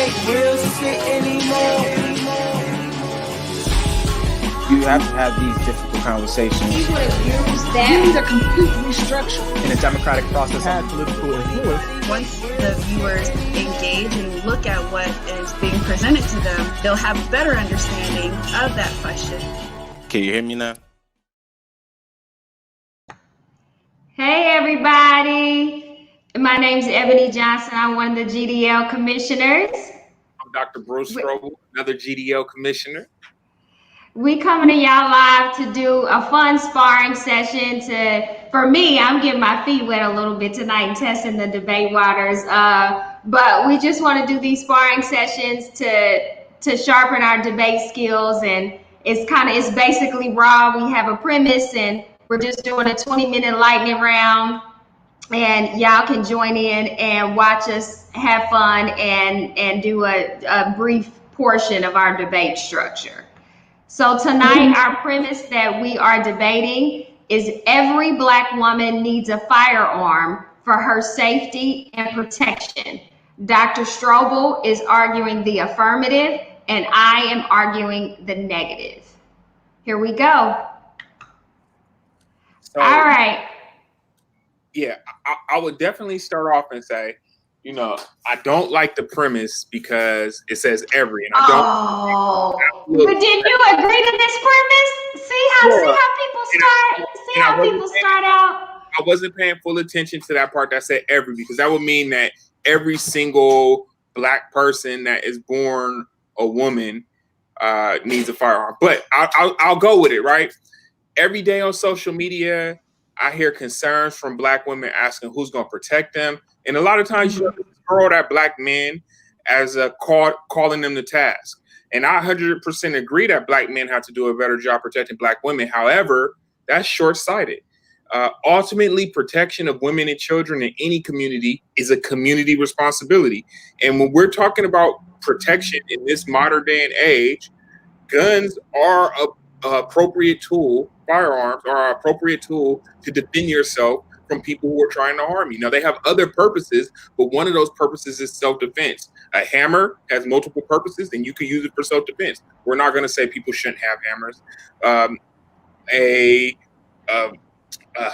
ain't real shit anymore. You have to have these difficult conversations. He would have used that. These are complete restructuring. In a democratic process, had political influence. Once the viewers engage and look at what is being presented to them, they'll have a better understanding of that question. Can you hear me now? Hey, everybody. My name's Ebony Johnson. I'm one of the GDL Commissioners. I'm Dr. Bruce Strouble, another GDL Commissioner. We coming to y'all live to do a fun sparring session. For me, I'm getting my feet wet a little bit tonight and testing the debate waters. But we just want to do these sparring sessions to sharpen our debate skills. And it's basically raw. We have a premise and we're just doing a 20-minute lightning round. And y'all can join in and watch us have fun and do a brief portion of our debate structure. So tonight, our premise that we are debating is every Black woman needs a firearm for her safety and protection. Dr. Strouble is arguing the affirmative, and I am arguing the negative. Here we go. So, all right. Yeah, I would definitely start off and say, you know, I don't like the premise because it says every, and I don't. Oh, but did you agree to this premise? See how people start out? I wasn't paying full attention to that part that said every, because that would mean that every single Black person that is born a woman needs a firearm. But I'll go with it, right? Every day on social media, I hear concerns from Black women asking who's going to protect them. And a lot of times you throw at Black men as calling them to task. And I 100% agree that Black men have to do a better job protecting Black women. However, that's short-sighted. Ultimately, protection of women and children in any community is a community responsibility. And when we're talking about protection in this modern day and age, guns are an appropriate tool. Firearms are an appropriate tool to defend yourself from people who are trying to harm you. Now, they have other purposes, but one of those purposes is self-defense. A hammer has multiple purposes, and you can use it for self-defense. We're not going to say people shouldn't have hammers. A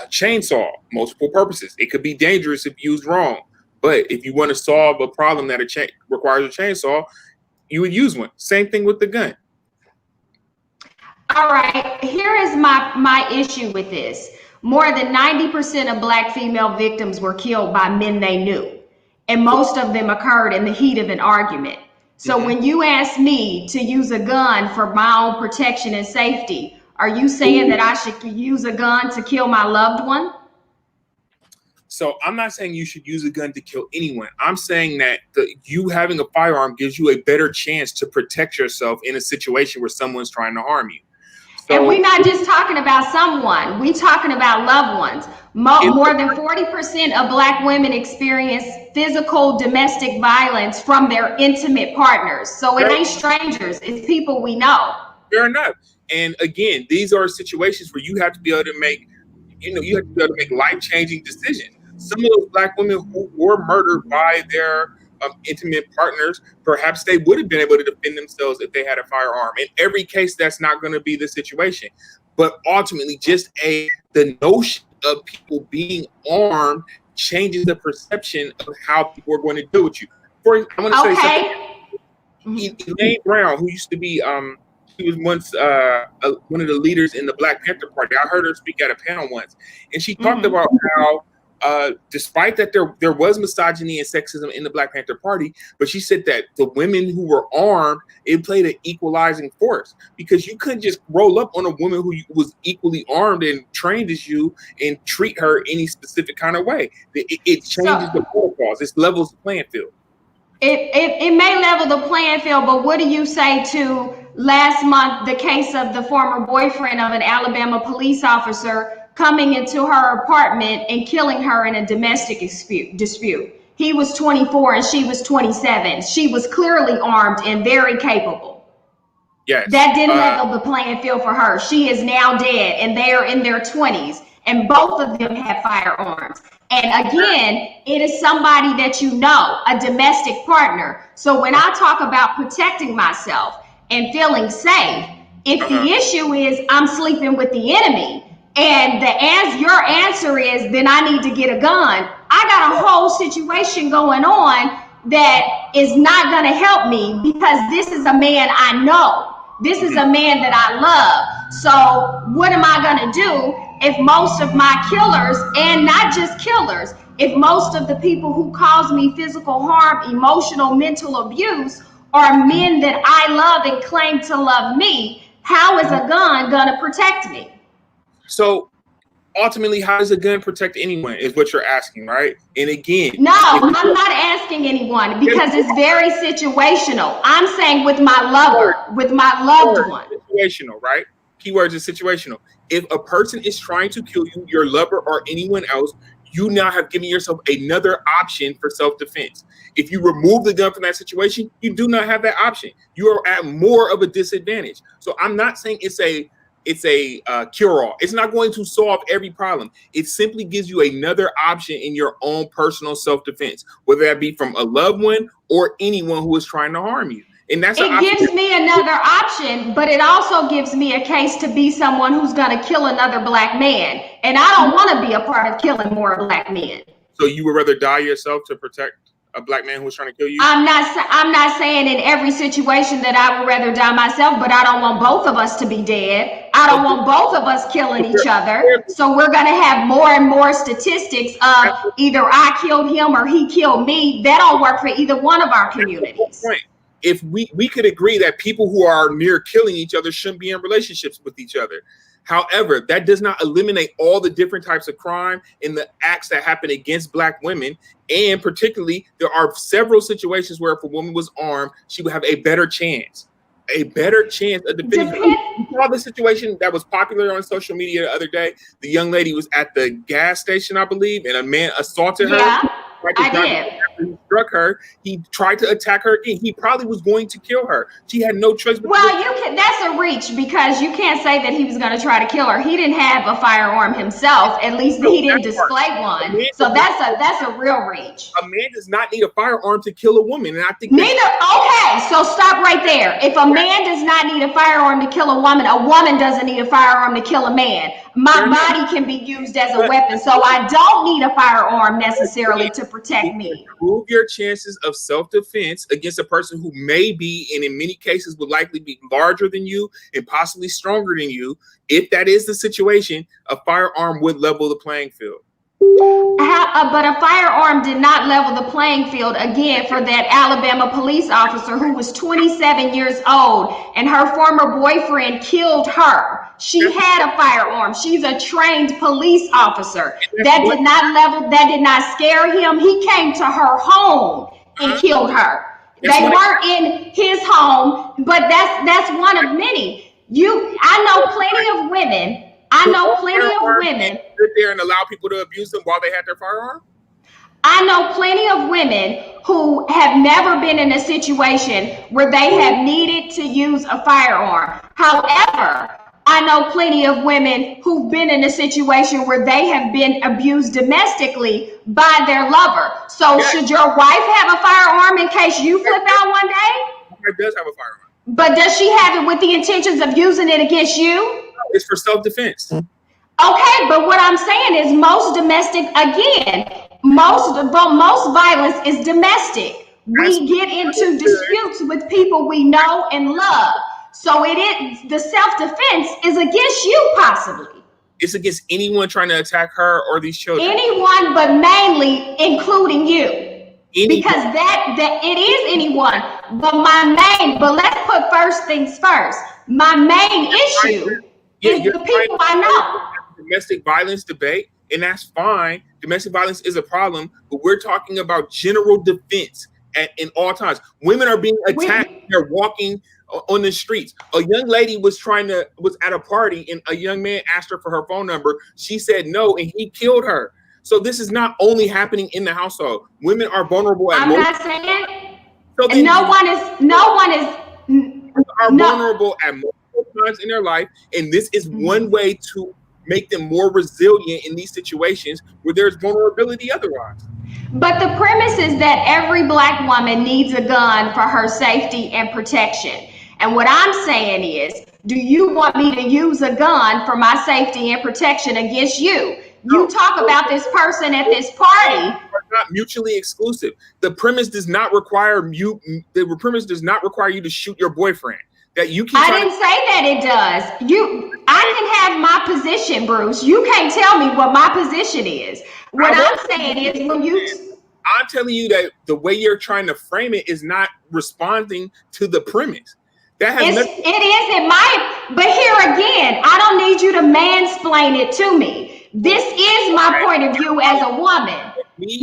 chainsaw, multiple purposes. It could be dangerous if used wrong, but if you want to solve a problem that requires a chainsaw, you would use one. Same thing with the gun. All right, here is my issue with this. More than 90% of Black female victims were killed by men they knew, and most of them occurred in the heat of an argument. So when you ask me to use a gun for my own protection and safety, are you saying that I should use a gun to kill my loved one? So I'm not saying you should use a gun to kill anyone. I'm saying that you having a firearm gives you a better chance to protect yourself in a situation where someone's trying to harm you. And we're not just talking about someone, we're talking about loved ones. More than 40% of Black women experience physical domestic violence from their intimate partners. So it ain't strangers, it's people we know. Fair enough. And again, these are situations where you have to be able to make, life-changing decisions. Some of those Black women who were murdered by their intimate partners, perhaps they would have been able to defend themselves if they had a firearm. In every case, that's not going to be the situation. But ultimately, just the notion of people being armed changes the perception of how people are going to deal with you. I'm going to say something. Elaine Brown, who used to be, she was once one of the leaders in the Black Panther Party. I heard her speak at a panel once, and she talked about how despite that there was misogyny and sexism in the Black Panther Party, but she said that the women who were armed, it played an equalizing force, because you couldn't just roll up on a woman who was equally armed and trained as you and treat her any specific kind of way. It changes the protocols. It levels the playing field. It may level the playing field, but what do you say to last month, the case of the former boyfriend of an Alabama police officer coming into her apartment and killing her in a domestic dispute? He was 24 and she was 27. She was clearly armed and very capable. Yes. That didn't level the playing field for her. She is now dead and they are in their 20s, and both of them had firearms. And again, it is somebody that you know, a domestic partner. So when I talk about protecting myself and feeling safe, if the issue is I'm sleeping with the enemy, and your answer is then I need to get a gun, I got a whole situation going on that is not going to help me, because this is a man I know. This is a man that I love. So what am I going to do if most of my killers, and not just killers, if most of the people who cause me physical harm, emotional, mental abuse are men that I love and claim to love me? How is a gun going to protect me? So ultimately, how does a gun protect anyone is what you're asking, right? And again, no, I'm not asking anyone, because it's very situational. I'm saying with my lover, with my loved one. Situational, right? Keywords is situational. If a person is trying to kill you, your lover, or anyone else, you now have given yourself another option for self-defense. If you remove the gun from that situation, you do not have that option. You are at more of a disadvantage. So I'm not saying it's a cure-all. It's not going to solve every problem. It simply gives you another option in your own personal self-defense, whether that be from a loved one or anyone who is trying to harm you. And that's it gives me another option, but it also gives me a case to be someone who's going to kill another black man. And I don't want to be a part of killing more black men. So you would rather die yourself to protect a black man who's trying to kill you? I'm not saying in every situation that I would rather die myself, but I don't want both of us to be dead. I don't want both of us killing each other. So we're going to have more and more statistics of either I killed him or he killed me. That don't work for either one of our communities. If we could agree that people who are near killing each other shouldn't be in relationships with each other. However, that does not eliminate all the different types of crime and the acts that happen against black women. And particularly, there are several situations where if a woman was armed, she would have a better chance of defending. You saw the situation that was popular on social media the other day. The young lady was at the gas station, I believe, and a man assaulted her. Yeah, I did. After he struck her, he tried to attack her again. He probably was going to kill her. She had no choice. That's a reach, because you can't say that he was going to try to kill her. He didn't have a firearm himself. At least he didn't display one. So that's a real reach. A man does not need a firearm to kill a woman, and I think okay, so stop right there. If a man does not need a firearm to kill a woman doesn't need a firearm to kill a man. My body can be used as a weapon, so I don't need a firearm necessarily to protect me. Improve your chances of self-defense against a person who may be, and in many cases would likely be, larger than you and possibly stronger than you. If that is the situation, a firearm would level the playing field. But a firearm did not level the playing field, again, for that Alabama police officer who was 27 years old and her former boyfriend killed her. She had a firearm. She's a trained police officer. That did not scare him. He came to her home and killed her. They weren't in his home, but that's one of many. I know plenty of women. Sit there and allow people to abuse them while they had their firearm? I know plenty of women who have never been in a situation where they have needed to use a firearm. However, I know plenty of women who've been in a situation where they have been abused domestically by their lover. So should your wife have a firearm in case you flip out one day? My wife does have a firearm. But does she have it with the intentions of using it against you? It's for self-defense. Okay, but what I'm saying is most violence is domestic. We get into disputes with people we know and love. So the self-defense is against you, possibly. It's against anyone trying to attack her or these children. Anyone, but mainly including you. Because that it is anyone. But let's put first things first. My main issue is the people I know. Domestic violence debate, and that's fine. Domestic violence is a problem, but we're talking about general defense in all times. Women are being attacked. They're walking on the streets. A young lady was at a party, and a young man asked her for her phone number. She said no, and he killed her. So this is not only happening in the household. Women are vulnerable at not saying. So no one is vulnerable at multiple times in their life, and this is one way to make them more resilient in these situations where there's vulnerability otherwise. But the premise is that every Black woman needs a gun for her safety and protection. And what I'm saying is, do you want me to use a gun for my safety and protection against you? You talk about this person at this party. Are not mutually exclusive. The premise does not require you. The premise does not require you to shoot your boyfriend. That you can. I didn't say that it does. I can have my position, Bruce. You can't tell me what my position is. What I'm saying is, when you. I'm telling you that the way you're trying to frame it is not responding to the premise. That has it isn't but here again, I don't need you to mansplain it to me. This is my point of view as a woman.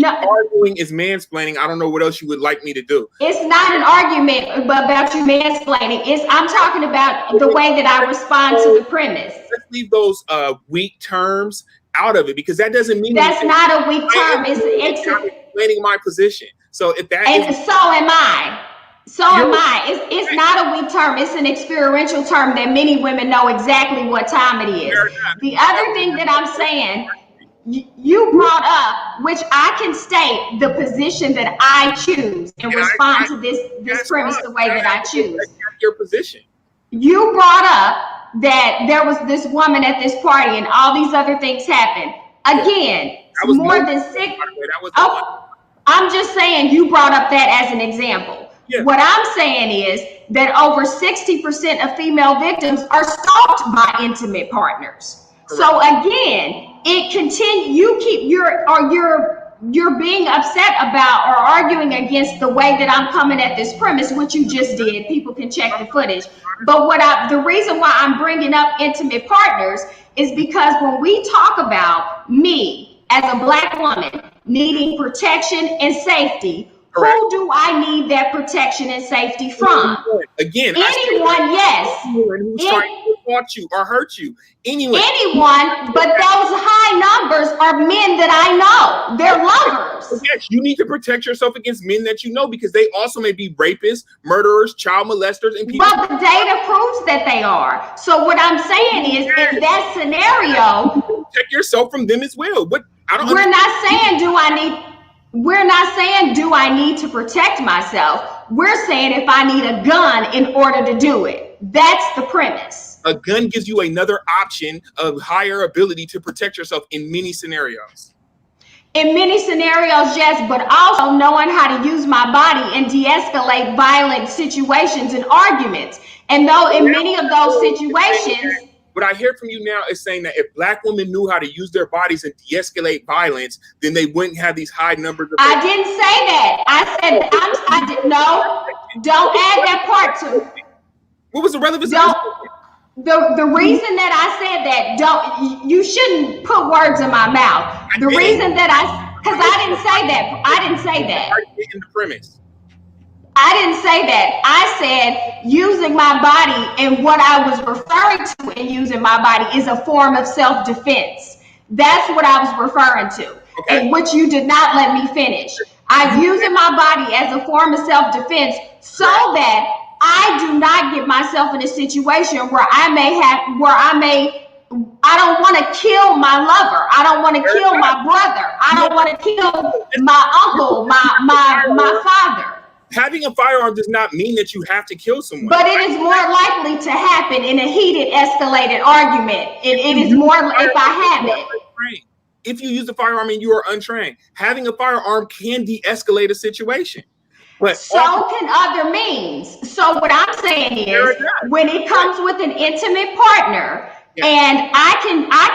Arguing is mansplaining. I don't know what else you would like me to do. It's not an argument about you mansplaining. I'm talking about the way that I respond to the premise. Let's leave those weak terms out of it, because that doesn't mean that's not a weak term. It's explaining my position. So if that and so am I. So am I. It's not a weak term. It's an experiential term that many women know exactly what time it is. The other thing that I'm saying, you brought up, which I can state the position that I choose and respond to this premise the way that I choose. Your position. You brought up that there was this woman at this party and all these other things happened. Again, more than 6. I'm just saying you brought up that as an example. Yeah. What I'm saying is that over 60% of female victims are stalked by intimate partners. Correct. So again, it continues. You're being upset about or arguing against the way that I'm coming at this premise, which you just did. People can check the footage. But the reason why I'm bringing up intimate partners is because when we talk about me as a Black woman needing protection and safety, correct. Who do I need that protection and safety from? Again, anyone, yes. Anyone who's trying to assault you or hurt you. Anyone, but those high numbers are men that I know. They're lovers. Yes, you need to protect yourself against men that you know, because they also may be rapists, murderers, child molesters, and people. But the data proves that they are. So what I'm saying is, in that scenario, protect yourself from them as well. But we're not saying do I need to protect myself. We're saying if I need a gun in order to do it. That's the premise. A gun gives you another option of higher ability to protect yourself in many scenarios. In many scenarios, yes, but also knowing how to use my body and de-escalate violent situations and arguments. And though in many of those situations, what I hear from you now is saying that if Black women knew how to use their bodies and de-escalate violence, then they wouldn't have these high numbers. I didn't say that. I didn't know. Don't add that part to it. What was the relevance? The reason that I said that, you shouldn't put words in my mouth. The reason that because I didn't say that. I didn't say that. In the premise. I didn't say that. I said using my body, and what I was referring to in using my body is a form of self-defense. That's what I was referring to, okay. And which you did not let me finish. I'm using my body as a form of self-defense so that I do not get myself in a situation where I don't want to kill my lover. I don't want to kill my brother. I don't want to kill my uncle, my father. Having a firearm does not mean that you have to kill someone. But it is more likely to happen in a heated, escalated argument. It is more if I have it. If you use a firearm and you are untrained, having a firearm can de-escalate a situation. But so can other means. So what I'm saying is, when it comes with an intimate partner, and I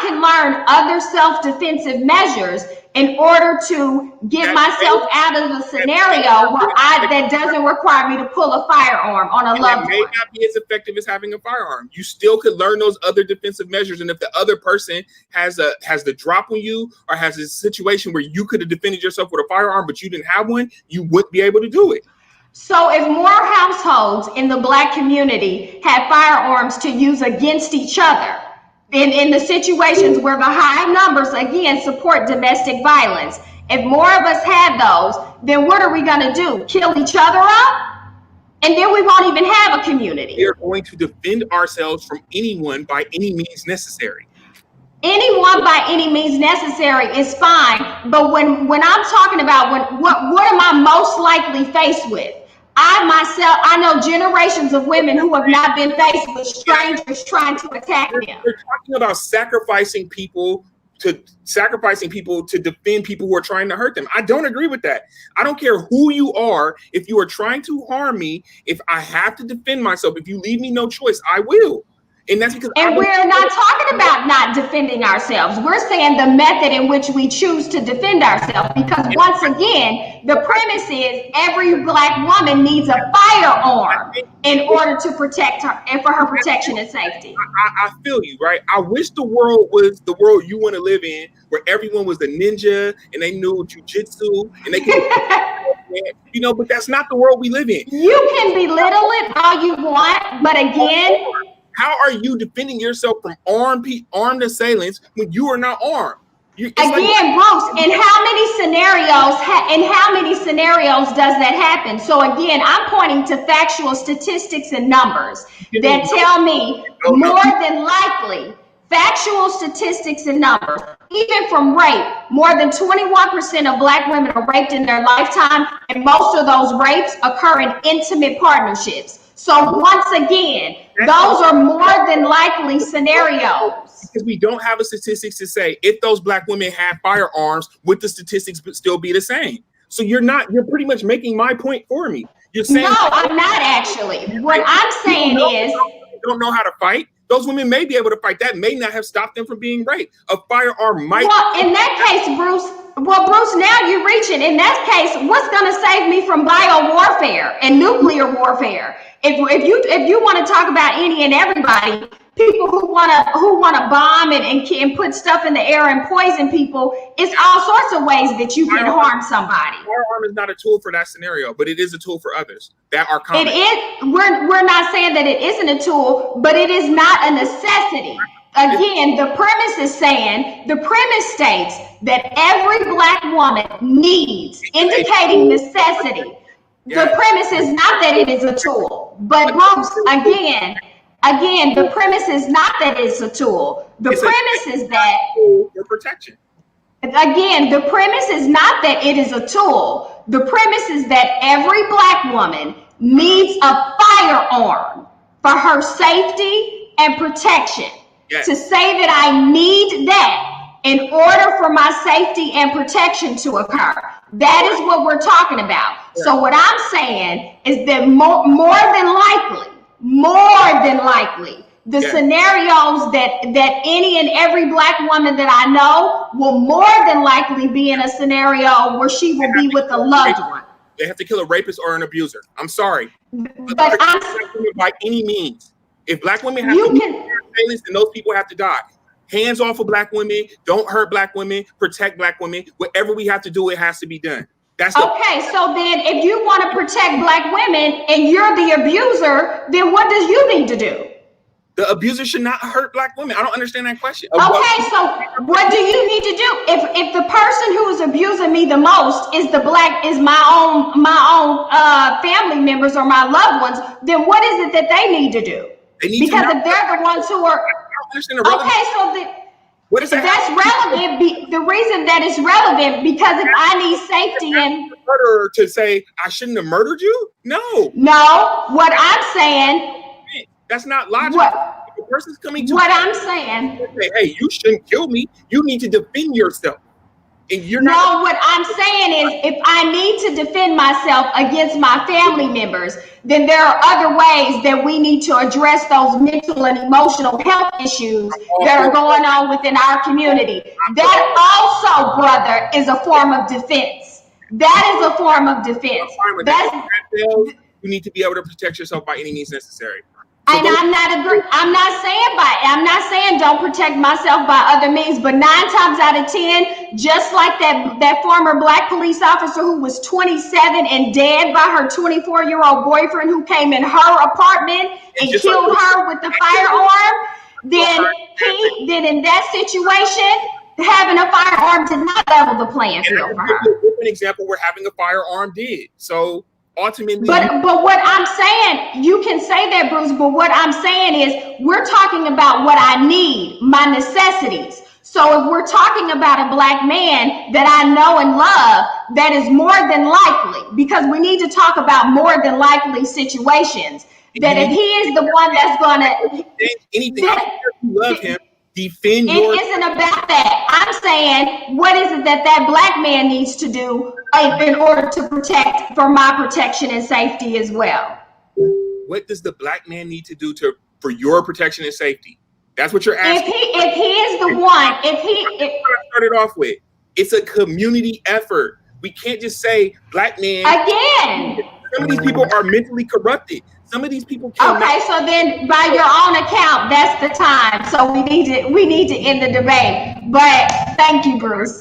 can learn other self-defensive measures in order to get myself out of the scenario where that doesn't require me to pull a firearm on a loved one. It may not be as effective as having a firearm. You still could learn those other defensive measures, and if the other person has the drop on you or has a situation where you could have defended yourself with a firearm but you didn't have one, you wouldn't be able to do it. So if more households in the Black community had firearms to use against each other, in the situations where the high numbers, again, support domestic violence, if more of us had those, then what are we going to do? Kill each other up? And then we won't even have a community. We are going to defend ourselves from anyone by any means necessary. Anyone by any means necessary is fine. But when I'm talking about what am I most likely faced with? I know generations of women who have not been faced with strangers trying to attack them. We're talking about sacrificing people to defend people who are trying to hurt them. I don't agree with that. I don't care who you are. If you are trying to harm me, if I have to defend myself, if you leave me no choice, I will. And that's because we're not talking about not defending ourselves. We're saying the method in which we choose to defend ourselves. Because once again, the premise is every Black woman needs a firearm in order to protect her and for her protection and safety. I feel you, right? I wish the world was the world you want to live in, where everyone was a ninja and they knew jujitsu and they could, but that's not the world we live in. You can belittle it all you want, but again, how are you defending yourself from armed assailants when you are not armed? Bruce, in how many scenarios does that happen? So again, I'm pointing to factual statistics and numbers that tell me more than likely, factual statistics and numbers, even from rape, more than 21% of Black women are raped in their lifetime, and most of those rapes occur in intimate partnerships. So once again, those are more than likely scenarios. Because we don't have a statistics to say if those Black women had firearms, would the statistics still be the same? So you're pretty much making my point for me. You're saying no, I'm not actually. What I'm saying is don't know how to fight. Those women may be able to fight. That may not have stopped them from being raped. A firearm might. Well, in that case, Bruce, now you're reaching. In that case, what's going to save me from bio warfare and nuclear warfare? If you want to talk about any and everybody, people who want to bomb and put stuff in the air and poison people, it's all sorts of ways that you can harm somebody. Firearm is not a tool for that scenario, but it is a tool for others that are common. It is. We're not saying that it isn't a tool, but it is not a necessity. Again, the premise states that every Black woman needs, indicating necessity. The premise is not that it is a tool, but Bruce, again, the premise is not that it's a tool. The premise is that for protection. Again, the premise is not that it is a tool. The premise is that every Black woman needs a firearm for her safety and protection. Yes. To say that I need that in order for my safety and protection to occur. That is what we're talking about. Yeah. So what I'm saying is that more than likely, the scenarios that any and every Black woman that I know will more than likely be in a scenario where she will be with a loved one. They have to kill a rapist or an abuser. I'm sorry. But by any means. If Black women have to be assailants, then those people have to die. Hands off of Black women. Don't hurt Black women. Protect Black women. Whatever we have to do, it has to be done. Okay, so then if you want to protect Black women and you're the abuser, then what do you need to do? The abuser should not hurt Black women. I don't understand that question. Okay, so what do you need to do? If the person who is abusing me the most is my own family members or my loved ones, then what is it that they need to do? Because if they're the ones who are okay, so what is that? That's relevant. The reason that it's relevant because if I need safety and murderer to say I shouldn't have murdered you, no. What I'm saying. That's not logical. If the person's coming to what I'm saying. Say, hey, you shouldn't kill me. You need to defend yourself. And you're what I'm saying is if I need to defend myself against my family members, then there are other ways that we need to address those mental and emotional health issues that are going on within our community. That also, brother, is a form of defense. That is a form of defense. You need to be able to protect yourself by any means necessary. So I'm not saying don't protect myself by other means, but 9 times out of 10, just like that former Black police officer who was 27 and dead by her 24-year-old boyfriend who came in her apartment and killed her with the firearm, then in that situation, having a firearm did not level the playing field for her. An example where having a firearm did. So ultimately, but what I'm saying, you can say that, Bruce, but what I'm saying is we're talking about what I need, my necessities. So if we're talking about a Black man that I know and love, that is more than likely, because we need to talk about more than likely situations, that if he is the one that's going to... Anything, I don't care if you love him, defend it your... It isn't about that. I'm saying, what is it that Black man needs to do in order to protect, for my protection and safety as well? What does the Black man need to do for your protection and safety? That's what you're asking. If he is the one, That's what I started off with. It's a community effort. We can't just say Black man. Again. Some of these people are mentally corrupted. Some of these people can't. Okay, so then by your own account, that's the time. So we need to end the debate. But thank you, Bruce.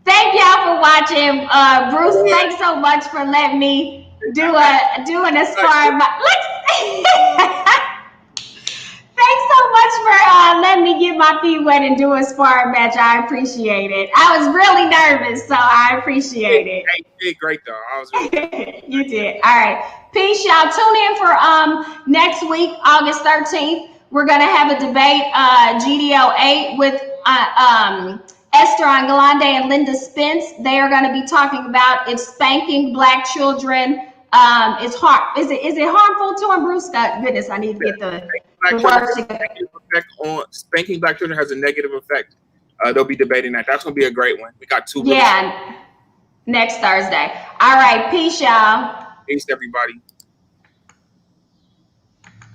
Thank y'all for watching. Bruce, thanks so much for letting me doing a sparring. Thanks so much for letting me get my feet wet and do a sparring match. I appreciate it. I was really nervous, so I appreciate it. You did great, though. I was really You did. All right. Peace, y'all. Tune in for next week, August 13th. We're going to have a debate, GDL 8 with Esther Anglande and Linda Spence. They are going to be talking about if spanking Black children is it harmful to them, Bruce? Goodness, I need to get the words together. Spanking Black children has a negative effect. They'll be debating that. That's going to be a great one. We got two. Yeah, next Thursday. All right, peace, y'all. Peace, everybody.